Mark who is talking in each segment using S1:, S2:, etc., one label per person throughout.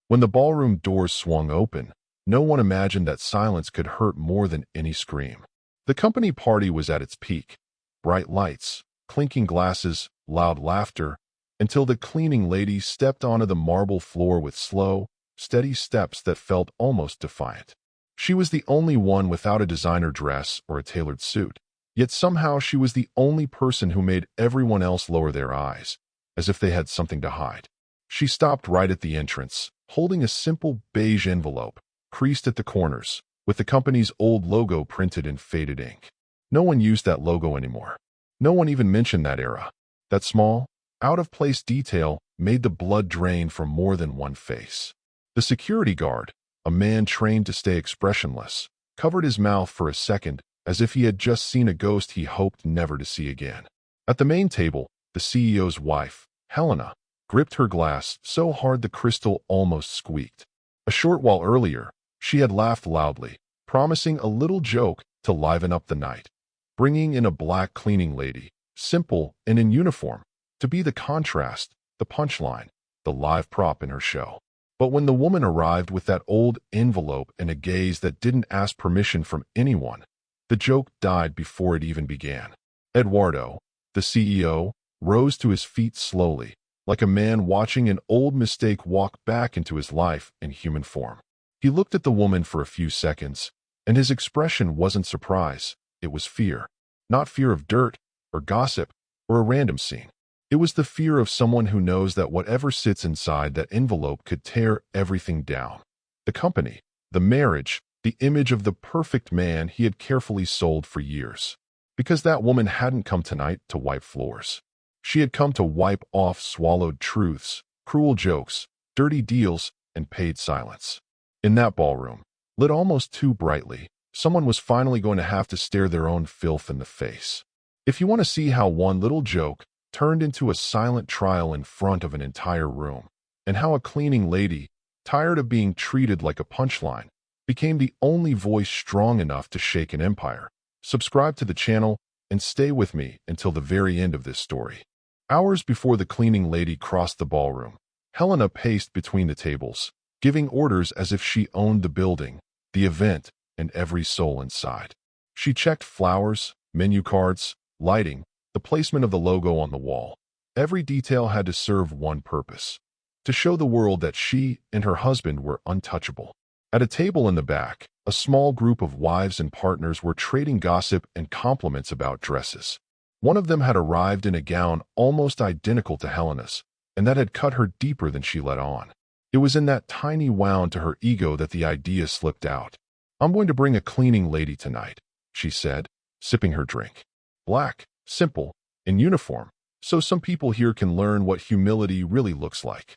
S1: When the ballroom doors swung open, no one imagined that silence could hurt more than any scream. The company party was at its peak. Bright lights, clinking glasses, loud laughter, until the cleaning lady stepped onto the marble floor with slow, steady steps that felt almost defiant. She was the only one without a designer dress or a tailored suit, yet somehow she was the only person who made everyone else lower their eyes, as if they had something to hide. She stopped right at the entrance, holding a simple beige envelope, creased at the corners, with the company's old logo printed in faded ink. No one used that logo anymore. No one even mentioned that era. That small, out-of-place detail made the blood drain from more than one face. The security guard, a man trained to stay expressionless, covered his mouth for a second as if he had just seen a ghost he hoped never to see again. At the main table, the CEO's wife, Helena, gripped her glass so hard the crystal almost squeaked. A short while earlier, she had laughed loudly, promising a little joke to liven up the night, bringing in a black cleaning lady, simple and in uniform, to be the contrast, the punchline, the live prop in her show. But when the woman arrived with that old envelope and a gaze that didn't ask permission from anyone, the joke died before it even began. Eduardo, the CEO, rose to his feet slowly, like a man watching an old mistake walk back into his life in human form. He looked at the woman for a few seconds, and his expression wasn't surprise, it was fear. Not fear of dirt, or gossip, or a random scene. It was the fear of someone who knows that whatever sits inside that envelope could tear everything down. The company, the marriage, the image of the perfect man he had carefully sold for years. Because that woman hadn't come tonight to wipe floors. She had come to wipe off swallowed truths, cruel jokes, dirty deals, and paid silence. In that ballroom, lit almost too brightly, someone was finally going to have to stare their own filth in the face. If you want to see how one little joke turned into a silent trial in front of an entire room, and how a cleaning lady, tired of being treated like a punchline, became the only voice strong enough to shake an empire, subscribe to the channel and stay with me until the very end of this story. Hours before the cleaning lady crossed the ballroom, Helena paced between the tables, giving orders as if she owned the building, the event, and every soul inside. She checked flowers, menu cards, lighting, the placement of the logo on the wall. Every detail had to serve one purpose: to show the world that she and her husband were untouchable. At a table in the back, a small group of wives and partners were trading gossip and compliments about dresses. One of them had arrived in a gown almost identical to Helena's, and that had cut her deeper than she let on. It was in that tiny wound to her ego that the idea slipped out. "I'm going to bring a cleaning lady tonight," she said, sipping her drink. "Black, simple, in uniform, so some people here can learn what humility really looks like."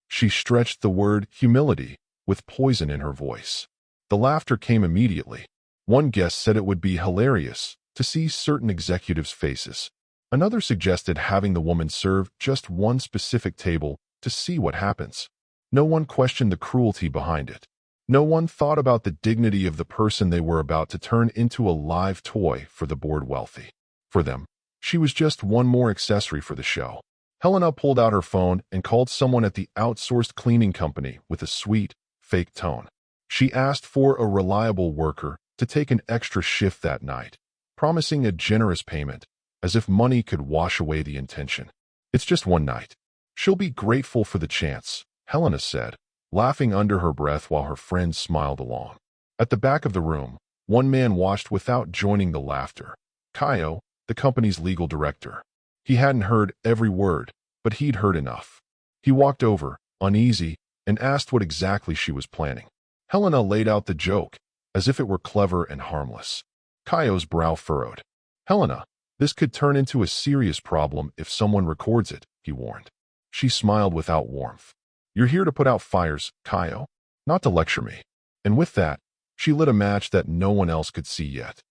S1: She stretched the word humility with poison in her voice. The laughter came immediately. One guest said it would be hilarious to see certain executives' faces. Another suggested having the woman serve just one specific table to see what happens. No one questioned the cruelty behind it. No one thought about the dignity of the person they were about to turn into a live toy for the bored wealthy. For them, she was just one more accessory for the show. Helena pulled out her phone and called someone at the outsourced cleaning company with a sweet, fake tone. She asked for a reliable worker to take an extra shift that night, promising a generous payment, as if money could wash away the intention. "It's just one night. She'll be grateful for the chance," Helena said, laughing under her breath while her friends smiled along. At the back of the room, one man watched without joining the laughter. Caio, the company's legal director. He hadn't heard every word, but he'd heard enough. He walked over, uneasy, and asked what exactly she was planning. Helena laid out the joke, as if it were clever and harmless. Caio's brow furrowed. "Helena, this could turn into a serious problem if someone records it," he warned. She smiled without warmth. "You're here to put out fires, Caio, not to lecture me." And with that, she lit a match that no one else could see yet.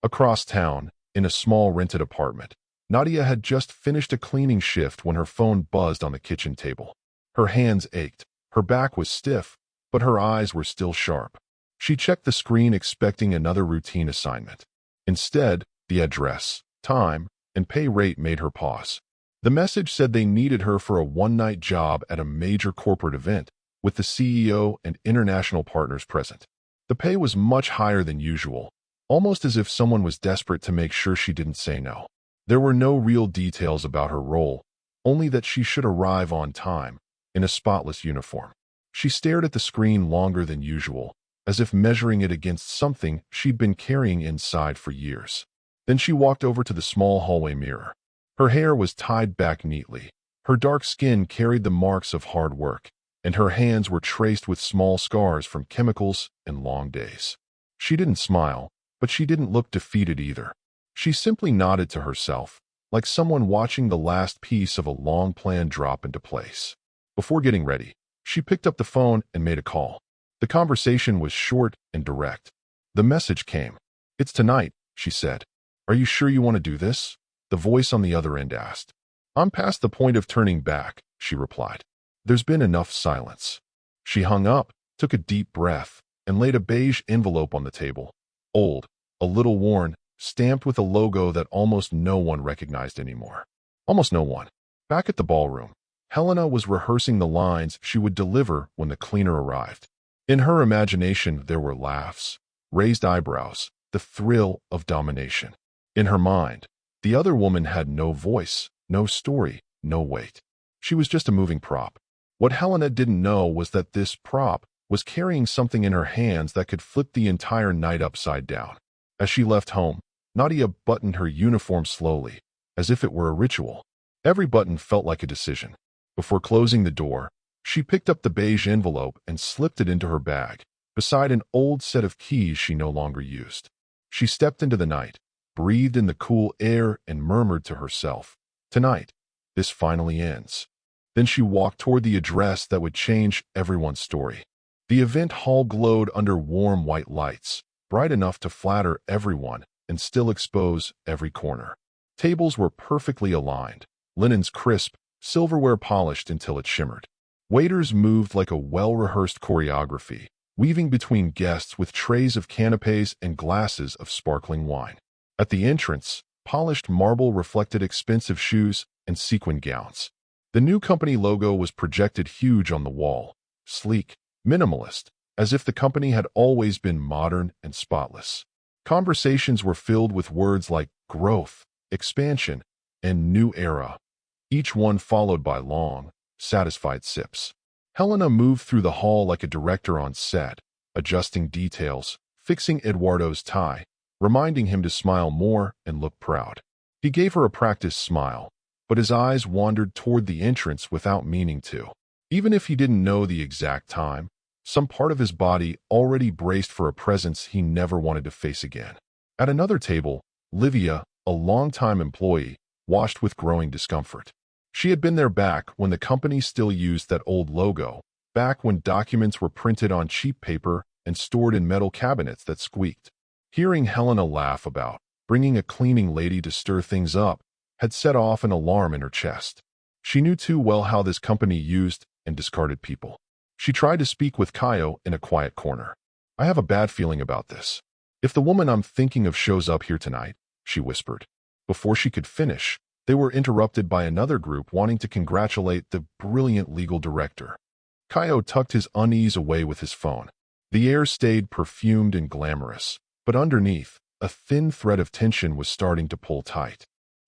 S1: Across town, in a small rented apartment, Nadia had just finished a cleaning shift when her phone buzzed on the kitchen table. Her hands ached, her back was stiff, but her eyes were still sharp. She checked the screen expecting another routine assignment. Instead, the address, time, and pay rate made her pause. The message said they needed her for a one-night job at a major corporate event, with the CEO and international partners present. The pay was much higher than usual, almost as if someone was desperate to make sure she didn't say no. There were no real details about her role, only that she should arrive on time, in a spotless uniform. She stared at the screen longer than usual, as if measuring it against something she'd been carrying inside for years. Then she walked over to the small hallway mirror. Her hair was tied back neatly. Her dark skin carried the marks of hard work, and her hands were traced with small scars from chemicals and long days. She didn't smile, but she didn't look defeated either. She simply nodded to herself, like someone watching the last piece of a long plan drop into place. Before getting ready, she picked up the phone and made a call. The conversation was short and direct. The message came. "It's tonight," she said. "Are you sure you want to do this?" The voice on the other end asked. "I'm past the point of turning back," she replied. "There's been enough silence." She hung up, took a deep breath, and laid a beige envelope on the table. Old, a little worn, stamped with a logo that almost no one recognized anymore. Almost no one. Back at the ballroom, Helena was rehearsing the lines she would deliver when the cleaner arrived. In her imagination, there were laughs, raised eyebrows, the thrill of domination. In her mind, the other woman had no voice, no story, no weight. She was just a moving prop. What Helena didn't know was that this prop was carrying something in her hands that could flip the entire night upside down. As she left home, Nadia buttoned her uniform slowly, as if it were a ritual. Every button felt like a decision. Before closing the door, she picked up the beige envelope and slipped it into her bag, beside an old set of keys she no longer used. She stepped into the night, breathed in the cool air, and murmured to herself, "Tonight, this finally ends." Then she walked toward the address that would change everyone's story. The event hall glowed under warm white lights, bright enough to flatter everyone and still expose every corner. Tables were perfectly aligned, linens crisp, silverware polished until it shimmered. Waiters moved like a well-rehearsed choreography, weaving between guests with trays of canapes and glasses of sparkling wine. At the entrance, polished marble reflected expensive shoes and sequin gowns. The new company logo was projected huge on the wall, sleek, minimalist, as if the company had always been modern and spotless. Conversations were filled with words like growth, expansion, and new era, each one followed by long, satisfied sips. Helena moved through the hall like a director on set, adjusting details, fixing Eduardo's tie, reminding him to smile more and look proud. He gave her a practiced smile, but his eyes wandered toward the entrance without meaning to. Even if he didn't know the exact time, some part of his body already braced for a presence he never wanted to face again. At another table, Livia, a longtime employee, watched with growing discomfort. She had been there back when the company still used that old logo, back when documents were printed on cheap paper and stored in metal cabinets that squeaked. Hearing Helena laugh about bringing a cleaning lady to stir things up had set off an alarm in her chest. She knew too well how this company used and discarded people. She tried to speak with Kaio in a quiet corner. "I have a bad feeling about this. If the woman I'm thinking of shows up here tonight," she whispered. Before she could finish, they were interrupted by another group wanting to congratulate the brilliant legal director. Kaio tucked his unease away with his phone. The air stayed perfumed and glamorous, but underneath, a thin thread of tension was starting to pull tight.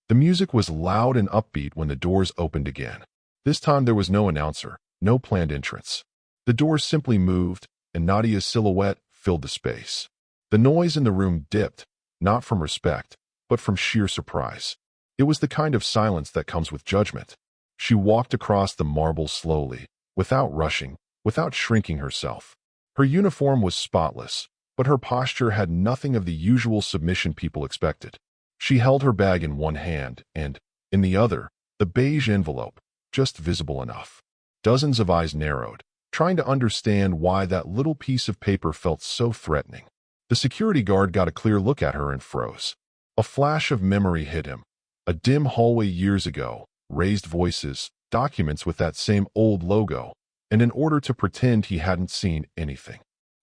S1: The music was loud and upbeat when the doors opened again. This time there was no announcer, no planned entrance. The doors simply moved, and Nadia's silhouette filled the space. The noise in the room dipped, not from respect, but from sheer surprise. It was the kind of silence that comes with judgment. She walked across the marble slowly, without rushing, without shrinking herself. Her uniform was spotless, but her posture had nothing of the usual submission people expected. She held her bag in one hand and, in the other, the beige envelope, just visible enough. Dozens of eyes narrowed, trying to understand why that little piece of paper felt so threatening. The security guard got a clear look at her and froze. A flash of memory hit him. A dim hallway years ago, raised voices, documents with that same old logo, and in order to pretend he hadn't seen anything.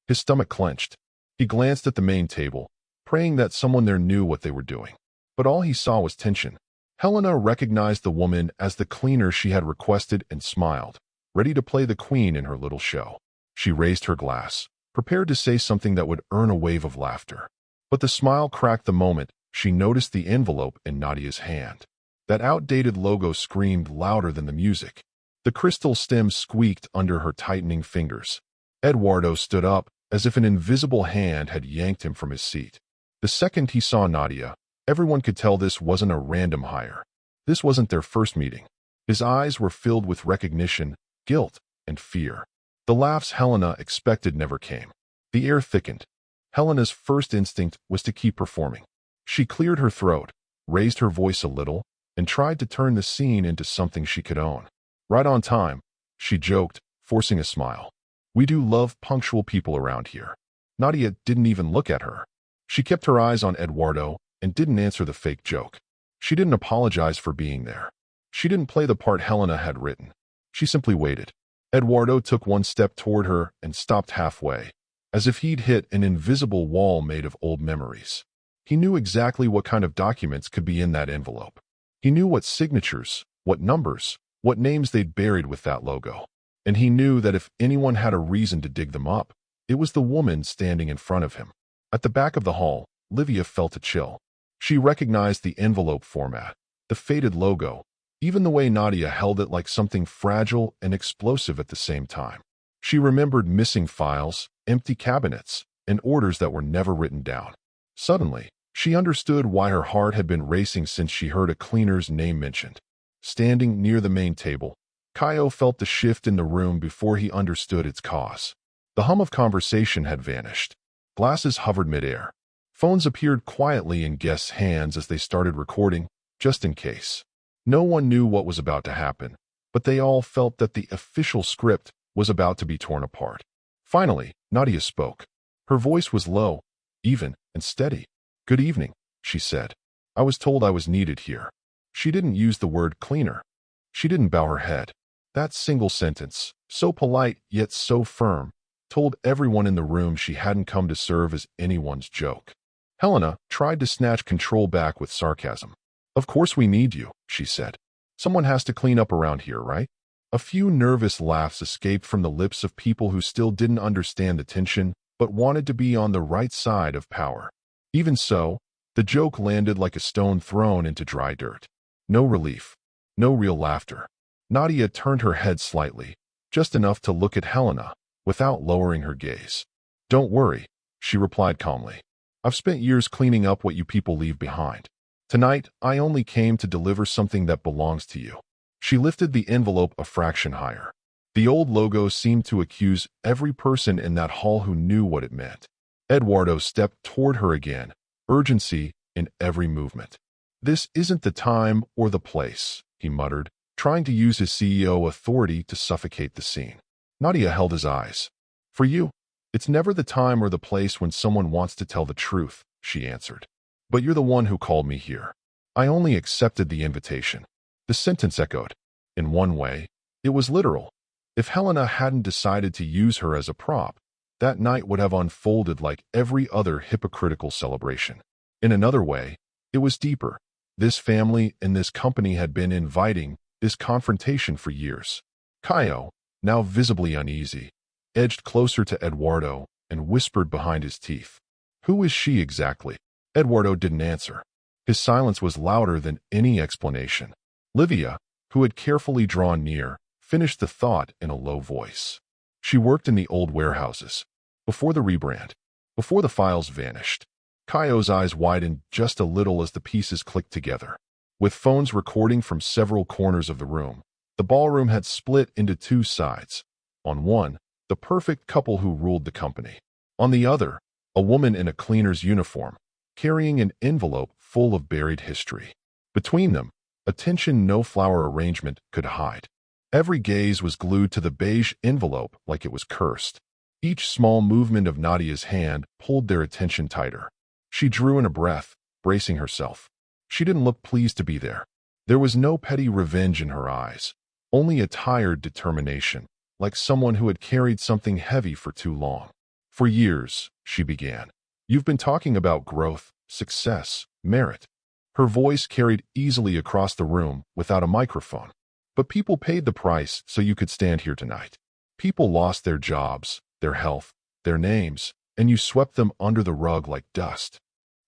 S1: His stomach clenched. He glanced at the main table, praying that someone there knew what they were doing. But all he saw was tension. Helena recognized the woman as the cleaner she had requested and smiled. ready to play the queen in her little show. She raised her glass, prepared to say something that would earn a wave of laughter. But the smile cracked the moment she noticed the envelope in Nadia's hand. That outdated logo screamed louder than the music. The crystal stem squeaked under her tightening fingers. Eduardo stood up, as if an invisible hand had yanked him from his seat. The second he saw Nadia, everyone could tell this wasn't a random hire. This wasn't their first meeting. His eyes were filled with recognition, guilt, and fear. The laughs Helena expected never came. The air thickened. Helena's first instinct was to keep performing. She cleared her throat, raised her voice a little, and tried to turn the scene into something she could own. Right on time, she joked, forcing a smile. We do love punctual people around here. Nadia didn't even look at her. She kept her eyes on Eduardo and didn't answer the fake joke. She didn't apologize for being there. She didn't play the part Helena had written. She simply waited. Eduardo took one step toward her and stopped halfway, as if he'd hit an invisible wall made of old memories. He knew exactly what kind of documents could be in that envelope. He knew what signatures, what numbers, what names they'd buried with that logo. And he knew that if anyone had a reason to dig them up, it was the woman standing in front of him. At the back of the hall, Livia felt a chill. She recognized the envelope format, the faded logo, even the way Nadia held it like something fragile and explosive at the same time. She remembered missing files, empty cabinets, and orders that were never written down. Suddenly, she understood why her heart had been racing since she heard a cleaner's name mentioned. Standing near the main table, Caio felt the shift in the room before he understood its cause. The hum of conversation had vanished. Glasses hovered midair. Phones appeared quietly in guests' hands as they started recording, just in case. No one knew what was about to happen, but they all felt that the official script was about to be torn apart. Finally, Nadia spoke. Her voice was low, even, and steady. "Good evening," she said. "I was told I was needed here." She didn't use the word cleaner. She didn't bow her head. That single sentence, so polite yet so firm, told everyone in the room she hadn't come to serve as anyone's joke. Helena tried to snatch control back with sarcasm. "Of course we need you," she said. "Someone has to clean up around here, right?" A few nervous laughs escaped from the lips of people who still didn't understand the tension but wanted to be on the right side of power. Even so, the joke landed like a stone thrown into dry dirt. No relief. No real laughter. Nadia turned her head slightly, just enough to look at Helena, without lowering her gaze. "Don't worry," she replied calmly. "I've spent years cleaning up what you people leave behind. Tonight, I only came to deliver something that belongs to you." She lifted the envelope a fraction higher. The old logo seemed to accuse every person in that hall who knew what it meant. Eduardo stepped toward her again, urgency in every movement. "This isn't the time or the place," he muttered, trying to use his CEO authority to suffocate the scene. Nadia held his eyes. "For you, it's never the time or the place when someone wants to tell the truth," she answered. "But you're the one who called me here. I only accepted the invitation." The sentence echoed. In one way, it was literal. If Helena hadn't decided to use her as a prop, that night would have unfolded like every other hypocritical celebration. In another way, it was deeper. This family and this company had been inviting this confrontation for years. Caio, now visibly uneasy, edged closer to Eduardo and whispered behind his teeth, "Who is she exactly?" Eduardo didn't answer. His silence was louder than any explanation. Livia, who had carefully drawn near, finished the thought in a low voice. She worked in the old warehouses. Before the rebrand. Before the files vanished. Caio's eyes widened just a little as the pieces clicked together. With phones recording from several corners of the room, the ballroom had split into two sides. On one, the perfect couple who ruled the company. On the other, a woman in a cleaner's uniform, carrying an envelope full of buried history. Between them, a tension no flower arrangement could hide. Every gaze was glued to the beige envelope like it was cursed. Each small movement of Nadia's hand pulled their attention tighter. She drew in a breath, bracing herself. She didn't look pleased to be there. There was no petty revenge in her eyes, only a tired determination, like someone who had carried something heavy for too long. "For years," she began, "you've been talking about growth, success, merit." Her voice carried easily across the room without a microphone. But people paid the price so you could stand here tonight. People lost their jobs, their health, their names, and you swept them under the rug like dust.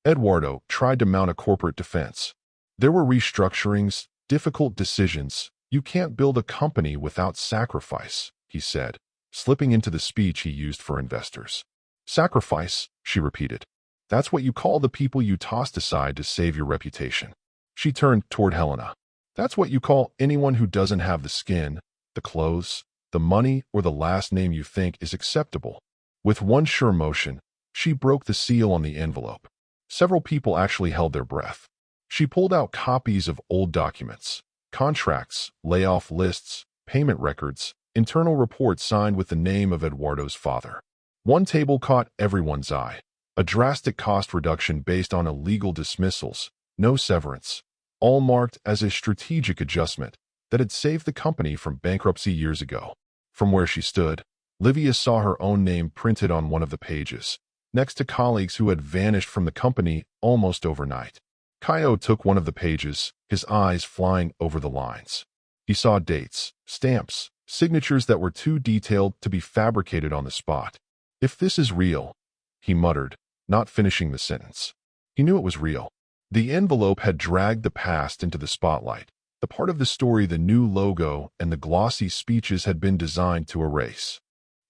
S1: Eduardo tried to mount a corporate defense. There were restructurings, difficult decisions. You can't build a company without sacrifice, he said, slipping into the speech he used for investors. Sacrifice, she repeated. That's what you call the people you tossed aside to save your reputation. She turned toward Helena. That's what you call anyone who doesn't have the skin, the clothes, the money, or the last name you think is acceptable. With one sure motion, she broke the seal on the envelope. Several people actually held their breath. She pulled out copies of old documents, contracts, layoff lists, payment records, internal reports signed with the name of Eduardo's father. One table caught everyone's eye. A drastic cost reduction based on illegal dismissals, no severance, all marked as a strategic adjustment that had saved the company from bankruptcy years ago. From where she stood, Livia saw her own name printed on one of the pages, next to colleagues who had vanished from the company almost overnight. Caio took one of the pages, his eyes flying over the lines. He saw dates, stamps, signatures that were too detailed to be fabricated on the spot. If this is real, he muttered, not finishing the sentence. He knew it was real. The envelope had dragged the past into the spotlight, the part of the story the new logo and the glossy speeches had been designed to erase.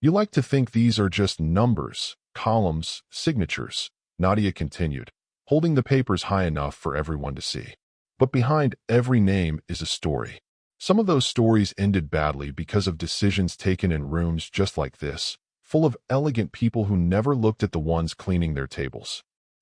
S1: You like to think these are just numbers, columns, signatures, Nadia continued, holding the papers high enough for everyone to see. But behind every name is a story. Some of those stories ended badly because of decisions taken in rooms just like this, full of elegant people who never looked at the ones cleaning their tables.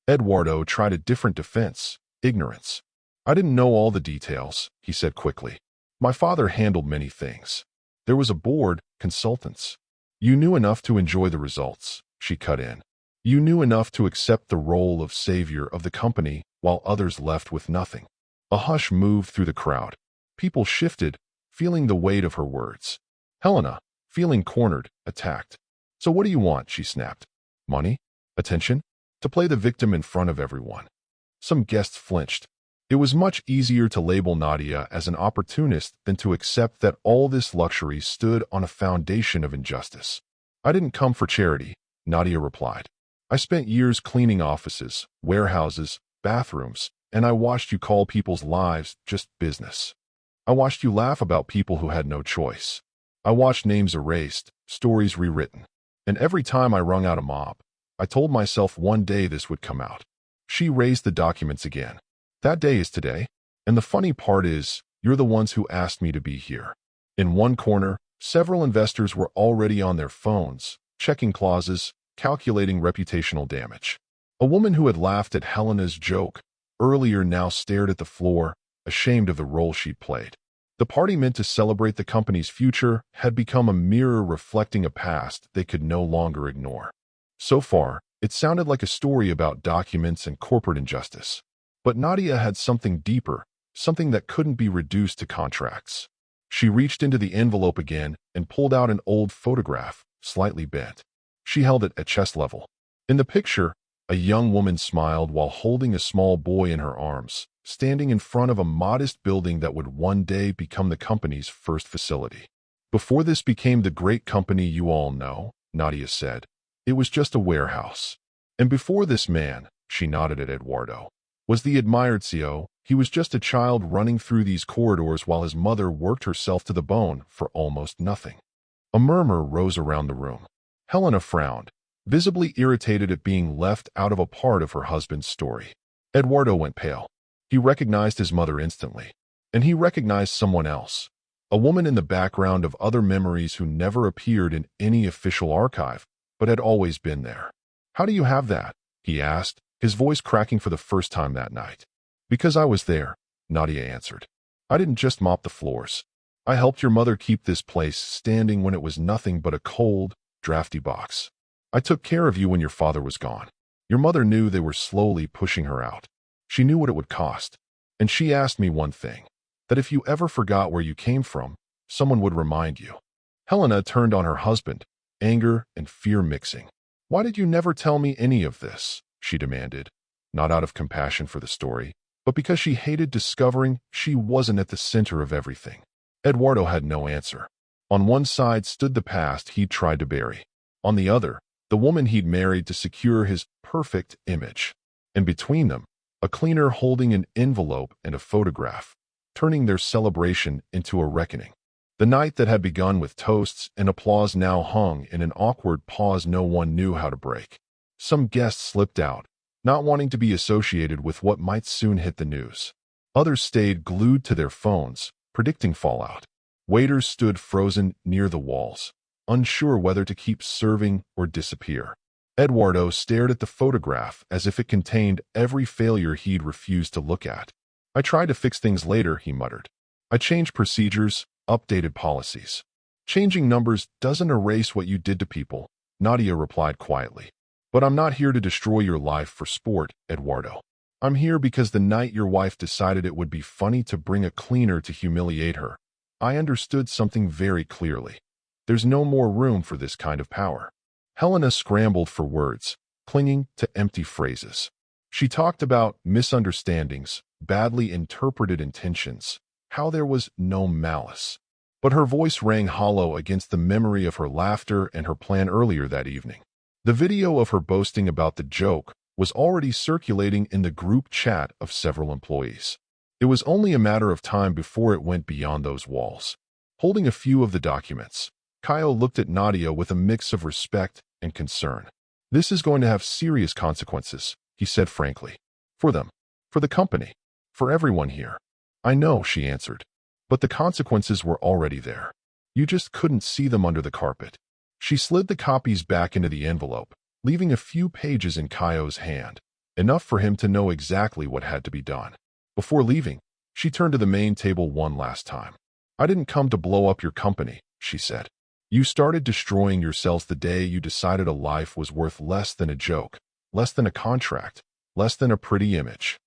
S1: Eduardo tried a different defense, ignorance. I didn't know all the details, he said quickly. My father handled many things. There was a board, consultants. You knew enough to enjoy the results, she cut in. You knew enough to accept the role of savior of the company while others left with nothing. A hush moved through the crowd. People shifted, feeling the weight of her words. Helena, feeling cornered, attacked. So what do you want, she snapped. Money? Attention? To play the victim in front of everyone. Some guests flinched. It was much easier to label Nadia as an opportunist than to accept that all this luxury stood on a foundation of injustice. I didn't come for charity, Nadia replied. I spent years cleaning offices, warehouses, bathrooms, and I watched you call people's lives just business. I watched you laugh about people who had no choice. I watched names erased, stories rewritten. And every time I wrung out a mob, I told myself one day this would come out. She raised the documents again. That day is today. And the funny part is, you're the ones who asked me to be here. In one corner, several investors were already on their phones, checking clauses, calculating reputational damage. A woman who had laughed at Helena's joke earlier now stared at the floor, ashamed of the role she'd played. The party meant to celebrate the company's future had become a mirror reflecting a past they could no longer ignore. So far, it sounded like a story about documents and corporate injustice. But Nadia had something deeper, something that couldn't be reduced to contracts. She reached into the envelope again and pulled out an old photograph, slightly bent. She held it at chest level. In the picture, a young woman smiled while holding a small boy in her arms, standing in front of a modest building that would one day become the company's first facility. Before this became the great company you all know, Nadia said, it was just a warehouse. And before this man, she nodded at Eduardo, was the admired CEO. He was just a child running through these corridors while his mother worked herself to the bone for almost nothing. A murmur rose around the room. Helena frowned, visibly irritated at being left out of a part of her husband's story. Eduardo went pale. He recognized his mother instantly. And he recognized someone else, a woman in the background of other memories who never appeared in any official archive, but had always been there. How do you have that? He asked, his voice cracking for the first time that night. Because I was there, Nadia answered. I didn't just mop the floors. I helped your mother keep this place standing when it was nothing but a cold, drafty box. I took care of you when your father was gone. Your mother knew they were slowly pushing her out. She knew what it would cost. And she asked me one thing, that if you ever forgot where you came from, someone would remind you. Helena turned on her husband, anger and fear mixing. Why did you never tell me any of this? She demanded, not out of compassion for the story, but because she hated discovering she wasn't at the center of everything. Eduardo had no answer. On one side stood the past he'd tried to bury. On the other, the woman he'd married to secure his perfect image. And between them, a cleaner holding an envelope and a photograph, turning their celebration into a reckoning. The night that had begun with toasts and applause now hung in an awkward pause no one knew how to break. Some guests slipped out, not wanting to be associated with what might soon hit the news. Others stayed glued to their phones, predicting fallout. Waiters stood frozen near the walls, unsure whether to keep serving or disappear. Eduardo stared at the photograph as if it contained every failure he'd refused to look at. "I tried to fix things later," he muttered. "I changed procedures, updated policies. Changing numbers doesn't erase what you did to people," Nadia replied quietly. "But I'm not here to destroy your life for sport, Eduardo. I'm here because the night your wife decided it would be funny to bring a cleaner to humiliate her, I understood something very clearly. There's no more room for this kind of power." Helena scrambled for words, clinging to empty phrases. She talked about misunderstandings, badly interpreted intentions, how there was no malice. But her voice rang hollow against the memory of her laughter and her plan earlier that evening. The video of her boasting about the joke was already circulating in the group chat of several employees. It was only a matter of time before it went beyond those walls. Holding a few of the documents, Caio looked at Nadia with a mix of respect and concern. "This is going to have serious consequences," he said frankly. "For them, for the company, for everyone here." "I know," she answered. "But the consequences were already there. You just couldn't see them under the carpet." She slid the copies back into the envelope, leaving a few pages in Caio's hand, enough for him to know exactly what had to be done. Before leaving, she turned to the main table one last time. "I didn't come to blow up your company," she said. "You started destroying yourselves the day you decided a life was worth less than a joke, less than a contract, less than a pretty image."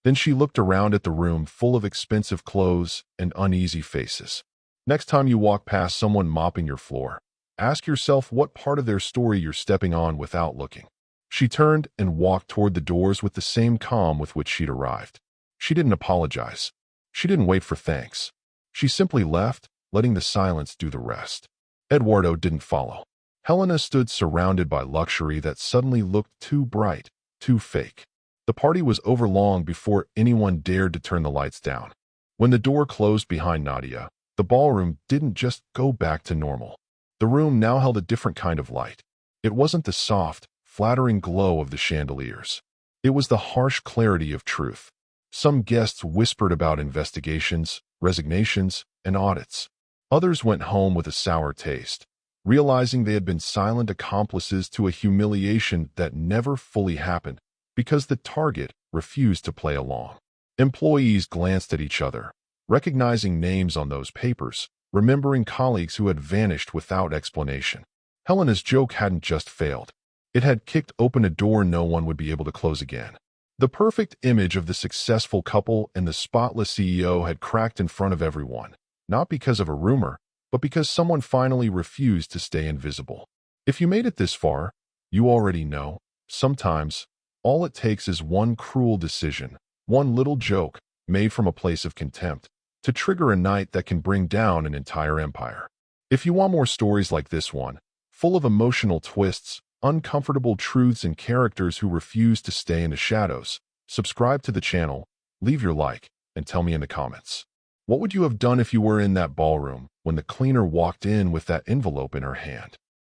S1: Then she looked around at the room full of expensive clothes and uneasy faces. "Next time you walk past someone mopping your floor, ask yourself what part of their story you're stepping on without looking." She turned and walked toward the doors with the same calm with which she'd arrived. She didn't apologize. She didn't wait for thanks. She simply left, letting the silence do the rest. Eduardo didn't follow. Helena stood surrounded by luxury that suddenly looked too bright, too fake. The party was over long before anyone dared to turn the lights down. When the door closed behind Nadia, the ballroom didn't just go back to normal. The room now held a different kind of light. It wasn't the soft, flattering glow of the chandeliers. It was the harsh clarity of truth. Some guests whispered about investigations, resignations, and audits. Others went home with a sour taste, realizing they had been silent accomplices to a humiliation that never fully happened because the target refused to play along. Employees glanced at each other, recognizing names on those papers, remembering colleagues who had vanished without explanation. Helena's joke hadn't just failed. It had kicked open a door no one would be able to close again. The perfect image of the successful couple and the spotless CEO had cracked in front of everyone, not because of a rumor, but because someone finally refused to stay invisible. If you made it this far, you already know, sometimes, all it takes is one cruel decision, one little joke, made from a place of contempt, to trigger a night that can bring down an entire empire. If you want more stories like this one, full of emotional twists, uncomfortable truths, and characters who refuse to stay in the shadows, subscribe to the channel, leave your like, and tell me in the comments. What would you have done if you were in that ballroom when the cleaner walked in with that envelope in her hand?